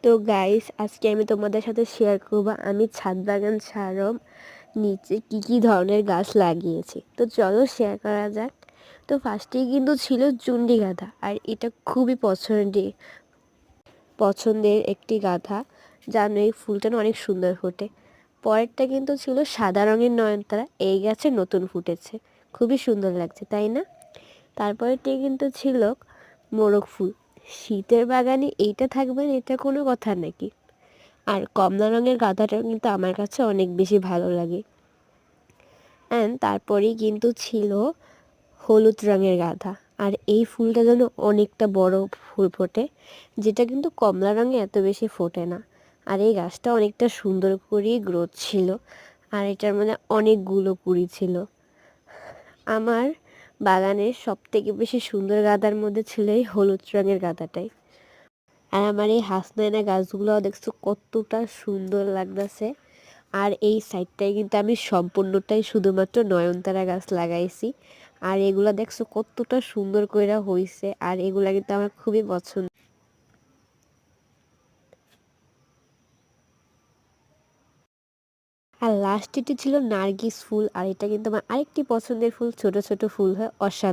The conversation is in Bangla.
তো গাইস, আজকে আমি তোমাদের সাথে শেয়ার করব আমি ছাদ বাগান ছাড়াও নিচে কি কি ধরনের গাছ লাগিয়েছি। তো চলো শেয়ার করা যাক। তো ফার্স্টেই কিন্তু ছিল চুন্ডি গাঁদা, আর এটা খুবই পছন্দের একটি গাঁদা। জানো এই ফুলটা না অনেক সুন্দর ফোটে। পরেরটা কিন্তু ছিল সাদা রঙের নয়নতারা, এই গাছে নতুন ফুটেছে, খুবই সুন্দর লাগছে তাই না। তারপরেরটি কিন্তু ছিল মোরগ ফুল। শীতের বাগানে এইটা থাকবে না, এটা কোনো কথা নাকি। আর কমলা রঙের গাঁদাটাও কিন্তু আমার কাছে অনেক বেশি ভালো লাগে। অ্যান্ড তারপরেই কিন্তু ছিল হলুদ রঙের গাঁদা। আর এই ফুলটা যেন অনেকটা বড় ফুল ফোটে, যেটা কিন্তু কমলা রঙে এত বেশি ফোটে না। আর এই গাছটা অনেকটা সুন্দর করেই গ্রোথ ছিল, আর এটার মধ্যে অনেকগুলো কুড়ি ছিল। আমার বাগানের সবথেকে বেশি সুন্দর গাঁদার মধ্যে ছিল এই হলুদ রঙের গাঁদাটাই। আর আমার এই হাসনাইনা গাছগুলো দেখছো কতটা সুন্দর লাগতেছে। আর এই সাইডটায় কিন্তু আমি সম্পূর্ণটাই শুধুমাত্র নয়নতারা গাছ লাগাইছি। আর এগুলা দেখছো কতটা সুন্দর কইরা হইছে, আর এগুলা কিন্তু আমার খুবই পছন্দ। আর লাস্ট এটি ছিল নার্গিস ফুল, আর এটা কিন্তু আমার আরেকটি পছন্দের ফুল, ছোট ছোট ফুল হয় অসাধারণ।